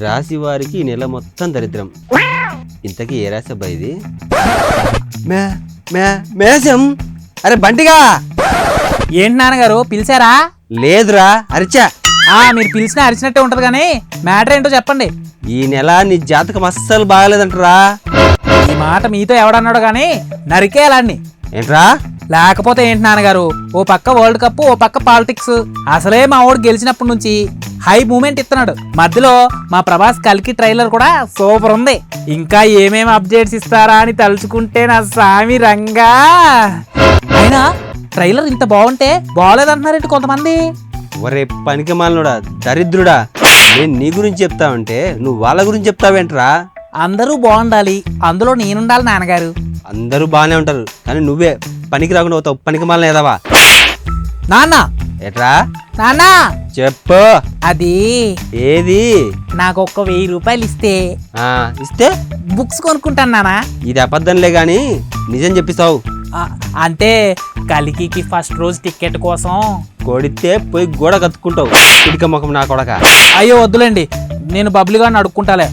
రాశి వారికి ఈ నెల మొత్తం దరిద్రం. ఇంతకీ ఏ రాశి అబ్బా ఇది? మేషం. అరే బంటిగా, ఏంటి నాన్నగారు పిలిచారా? లేదురా, అరిచా. మీరు పిలిచినా అరిచినట్టే ఉంటది కానీ మ్యాటర్ ఏంటో చెప్పండి. ఈ నెల నీ జాతకం అస్సలు బాగాలేదంటరా. ఈ మాట మీతో ఎవడన్నాడు కానీ నరికేయాలన్ని. ఏంట్రా? లేకపోతే ఏంటి నాన్నగారు, ఓ పక్క వరల్డ్ కప్, ఓ పక్క పాలిటిక్స్. అసలే మా ఓడి గెలిచినప్పటి నుంచి హై మూమెంట్ ఇస్తున్నాడు. మధ్యలో మా ప్రభాస్ కల్కి ట్రైలర్ కూడా సూపర్ ఉంది. ఇంకా ఏమేమి అప్డేట్స్ ఇస్తారా అని తలుచుకుంటే నా సామి రంగా. అయినా ట్రైలర్ ఇంత బాగుంటే బాగోలేదంటున్నారేంటి కొంతమంది. ఒరే పనికి మాలనుడా, దరిద్రుడా, నేను నీ గురించి చెప్తావంటే నువ్వు వాళ్ళ గురించి చెప్తావేంట్రా? అందరూ బాగుండాలి, అందులో నేనుండాలి నాన్నగారు. అందరూ బాగానే ఉంటారు కానీ నువ్వే పనికి రాకుండా పోతావు. పనికి మాలిన ఏదవా? నాన్న. ఏట్రా? నాన్న చెప్పు. అది ఏది? నాకు ఒక్క 1000 రూపాయలు ఇస్తే ఇస్తే బుక్స్ కొనుక్కుంటాను నాన్న. ఇది అబద్ధంలే గాని నిజం చెప్పిస్తావు. అంటే కలికి ఫస్ట్ రోజు టికెట్ కోసం కొడితే పోయి గోడ కత్తుకుంటావు. ఇడిక ముఖం నా కొడక. అయ్యో వద్దులేండి, నేను బబ్లీగా అడుక్కుంటాలే.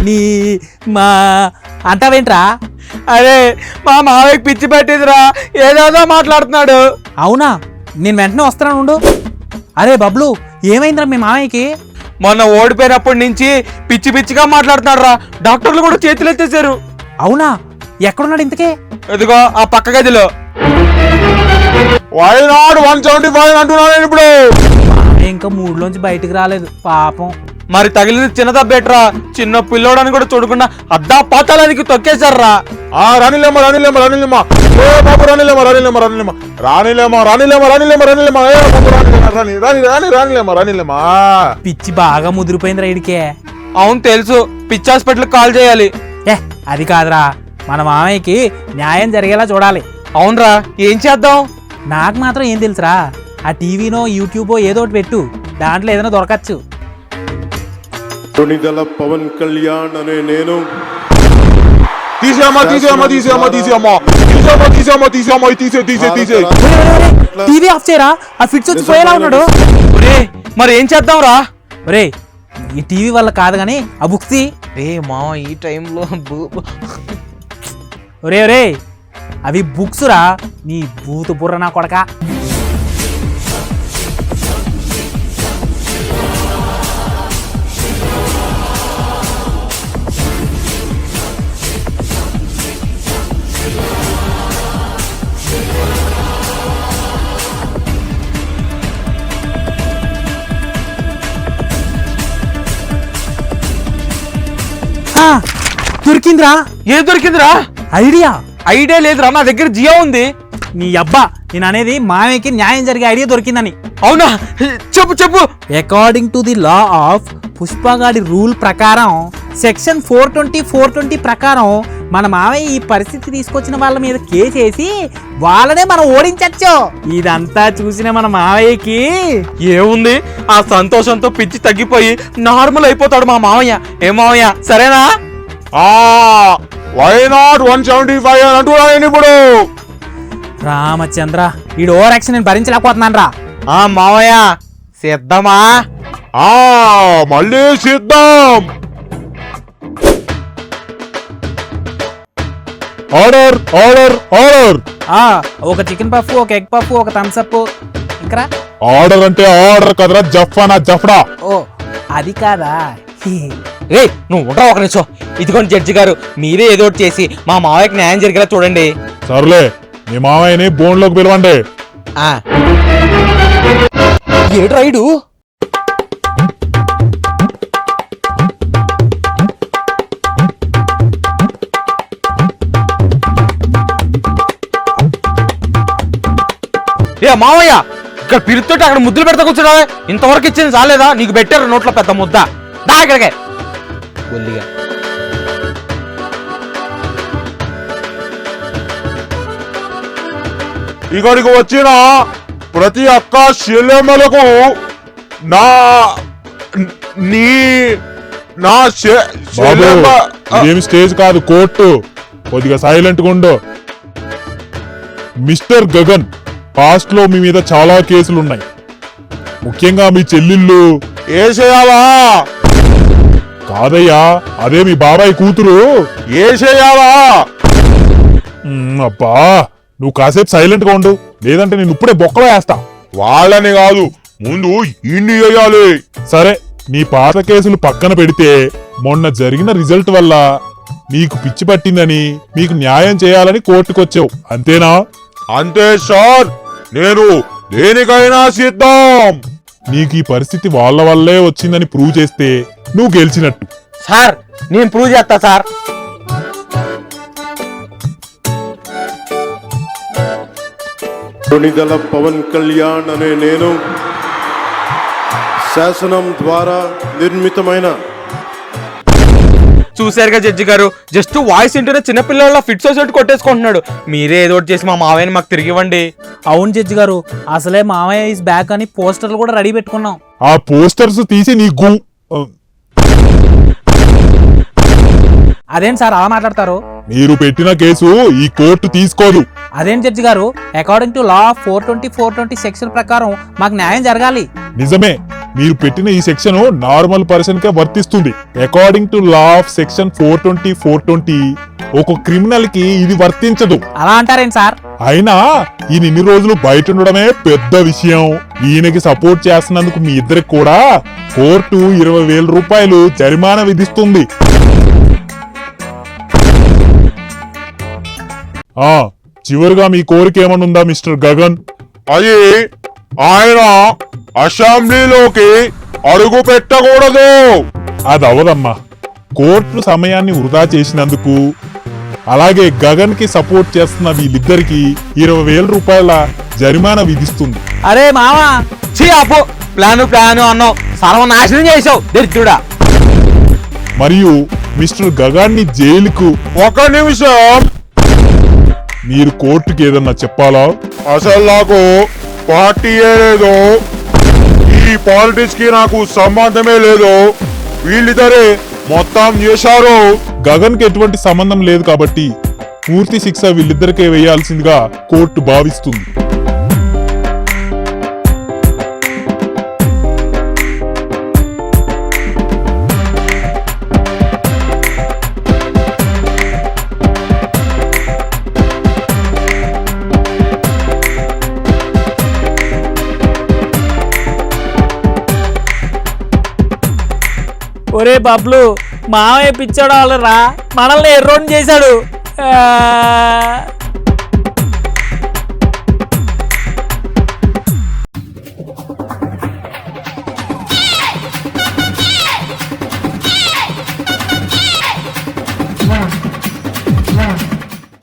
నీ మా అంటావేంట్రా? అరే మా మావయ్యకి పిచ్చి పట్టిందిరా, ఏదేదో మాట్లాడుతున్నాడు. అవునా? నేను వెంటనే వస్తున్నాను ఉండు. అరే బబ్లు, ఏమైందిరా మీ మావయ్యకి? మొన్న ఓడిపోయినప్పటి నుంచి పిచ్చి పిచ్చిగా మాట్లాడుతున్నాడు రా. డాక్టర్లు కూడా చేతులు ఎత్తేసారు. అవునా? ఎక్కడున్నాడు ఇంతకే? ఎదుగో ఆ పక్క గదిలో. Why not 175 అంటున్నాను నేను ఇప్పుడు. ఇంకా మూడులోంచి బయటికి రాలేదు పాపం. మరి తగిలింది చిన్న దబ్బేట్రా, చిన్న పిల్లోడని కూడా చూడకుండా అద్దా పాతాలానికి తొక్కేశారా. రానిలేమో రానిలేమో రానిలేమో బాబు రానిలేమో రానిలేమో రానిలేమో రానిలేమో రానిలేమో రానిలేమో రానిలేమో రానిలేమో రానిలేమా. పిచ్చి బాగా ముదిరిపోయింది రైడ్కే. అవును తెలుసు, పిచ్చి హాస్పిటల్కి కాల్ చేయాలి. అది కాదురా, మన మామయ్యకి న్యాయం జరిగేలా చూడాలి. అవునరా, ఏం చేద్దాం? నాకు మాత్రం ఏం తెలుసురా, ఆ టీవీనో యూట్యూబో ఏదో ఒకటి పెట్టు, దాంట్లో ఏదైనా దొరకచ్చు. పవన్ కళ్యాణ్ అనే నేను టీవీ ఆఫ్ చేయరా, ఆ ఫిట్స్ వచ్చి పోయేలా ఉన్నాడు. మరి ఏం చేద్దాం రా? ఒరే ఈ టీవీ వల్ల కాదు గానీ ఆ బుక్స్ మా ఈ టైంలో ఒరే ఒరే అవి బుక్స్ రా, నీ బూతు బుర్ర నా కొడక. దొరికిందిరా. ఏం దొరికిందిరా? ఐడియా లేదురా, నా దగ్గర జియో ఉంది. నీ అబ్బా, నేను అనేది మామయ్యకి న్యాయం జరిగే ఐడియా దొరికిందని. అవునా? చెప్పు చెప్పు. According to the law of పుష్పగాడి రూల్ ప్రకారం సెక్షన్ 420 ప్రకారం మన మామయ్య ఈ పరిస్థితి తీసుకొచ్చిన వాళ్ళ మీద కేసేసి వాళ్ళనే మనం ఓడించచ్చు. ఇదంతా చూసిన మన మామయ్యకి ఏముంది, ఆ సంతోషంతో పిచ్చి తగ్గిపోయి నార్మల్ అయిపోతాడు మా మామయ్య. ఏ మామయ్య సరేనా? Why not 175 అని అంటున్నాను ఇప్పుడు. రామచంద్ర, ఈ ఓవర్ యాక్షన్ నేను భరించలేకపోతున్నాను రా. మామయ్య సిద్ధమా? మళ్ళీ సిద్ధం. Order order order. ఒక చికెన్ పఫ్, ఒక ఎగ్ పఫ్, ఒక థమ్స్ అప్. ఇంకా ఆర్డర్ అంటే ఆర్డర్ కదరా, జఫ్ఫానా జఫ్డా. ఓ అది కాదా? నువ్వు ఉంటా ఒక నిమిషం. ఇదిగోండి జడ్జి గారు, మీరే ఏదో ఒకటి చేసి మా మావయ్యకి న్యాయం జరిగేలా చూడండి. సర్లే, మీ మావయ్యని బోన్లోకి పిలవండి. ఏడు రైడు. మావయ్య, ఇక్కడ పిలుతుంటే అక్కడ ముద్దులు పెడతా కూర్చున్నావే, ఇంతవరకు ఇచ్చింది చాలేదా? నీకు పెట్టారు నోట్లో పెద్ద ముద్ద. దా ఇక్కడికే గొల్లిగా. ఇక్కడికి వచ్చిన ప్రతి అక్క చెల్లెమ్మలకు నా బాబు ఇదేమి స్టేజ్ కాదు, కోర్టు. కొద్దిగా సైలెంట్ గా ఉండు. మిస్టర్ గగన్, పాస్ట్ లో మీ మీద చాలా కేసులున్నాయి. ముఖ్యంగా మీ చెల్లెళ్ళు. ఏసేయావా కాదయ్యా, అదే మీ బాబాయ్ కూతురు. ఏసేయావా అబ్బా, నువ్వు కాసేపు సైలెంట్ గా ఉండు, లేదంటే నేను ఇప్పుడే బొక్కలో వేస్తా. వాళ్ళని కాదు, ముందు ఇన్ని వేయాలి. సరే, నీ పాత కేసులు పక్కన పెడితే మొన్న జరిగిన రిజల్ట్ వల్ల నీకు పిచ్చి పట్టిందని మీకు న్యాయం చేయాలని కోర్టుకొచ్చావు, అంతేనా? అంతే సార్, నేను దేనికైనా సిద్ధం. నీకు ఈ పరిస్థితి వాళ్ళ వల్లే వచ్చిందని ప్రూవ్ చేస్తే నువ్వు గెలిచినట్టు. సార్ నేను ప్రూవ్ చేస్తా సార్. కొణిదల పవన్ కళ్యాణ్ అనే నేను శాసనం ద్వారా నిర్మితమైన చూసారుగా జడ్జి గారు, జస్ట్ వాయిస్ వింటూనే చిన్నపిల్లల ఫిట్స్ వచ్చేట్టు కొట్టేసుకుంటున్నాడు. మీరే ఏదో ఒకటి చేసి మా మావయ్యని మాకు తిరిగి ఇవ్వండి. అవును జడ్జి గారు, అసలే మామయ్య ఈస్ బ్యాక్ అని పోస్టర్లు కూడా రెడీ పెట్టుకున్నాం. ఆ పోస్టర్స్ తీసి నీ అదేంటి సార్ అలా మాట్లాడతారు? మీరు పెట్టిన కేసు ఈ కోర్టు తీసుకోదు. అదేంటి జడ్జి గారు, అకార్డింగ్ టు లా 420 సెక్షన్ ప్రకారం మాకు న్యాయం జరగాలి. నిజమే, మీరు పెట్టిన ఈ సెక్షన్ నార్మల్ పర్సన్ కే వర్తిస్తుంది. According to law of section 420 ఒక క్రిమినల్ కి ఇది వర్తించదు. అలా అంటారేంటి సార్? అయినా ఈయన ఇన్ని రోజులు బయట ఉండడమే పెద్ద విషయం. ఈయనకి సపోర్ట్ చేస్తున్నందుకు మీ ఇద్దరికి కూడా కోర్టు 20,000 రూపాయలు జరిమానా విధిస్తుంది. చివరిగా మీ కోరిక ఏమనుందా మిస్టర్ గగన్? అది ఆయన అసెంబ్లీలోకి అడుగు పెట్టకూడదు. అది అవదమ్మా. కోర్టు సమయాన్ని వృధా చేసినందుకు, అలాగే గగన్ కి సపోర్ట్ చేస్తున్న వీళ్ళిద్దరికి 20,000 రూపాయల జరిమానా విధిస్తుంది. అరే మావా, చీ అప్పు, ప్లాను అన్నావు, సర్వనాశనం చేసావు దరిద్రుడా. మరియు మిస్టర్ గగన్ ని జైలుకు. ఒక నిమిషం, మీరు కోర్టుకి ఏదన్నా చెప్పాలా? అసలు నాకు పార్టీయే లేదు, ఈ పాలిటిక్స్ కి నాకు సంబంధమే లేదు. వీళ్ళిద్దరే మొత్తం చేశారు. గగన్ కి ఎటువంటి సంబంధం లేదు కాబట్టి పూర్తి శిక్ష వీళ్ళిద్దరికే వేయాల్సిందిగా కోర్టు భావిస్తుంది. ఒరే బబ్లు, మామయ్య పిచ్చాడు వాళ్ళరా, మనల్ని ఎర్రోని చేశాడు.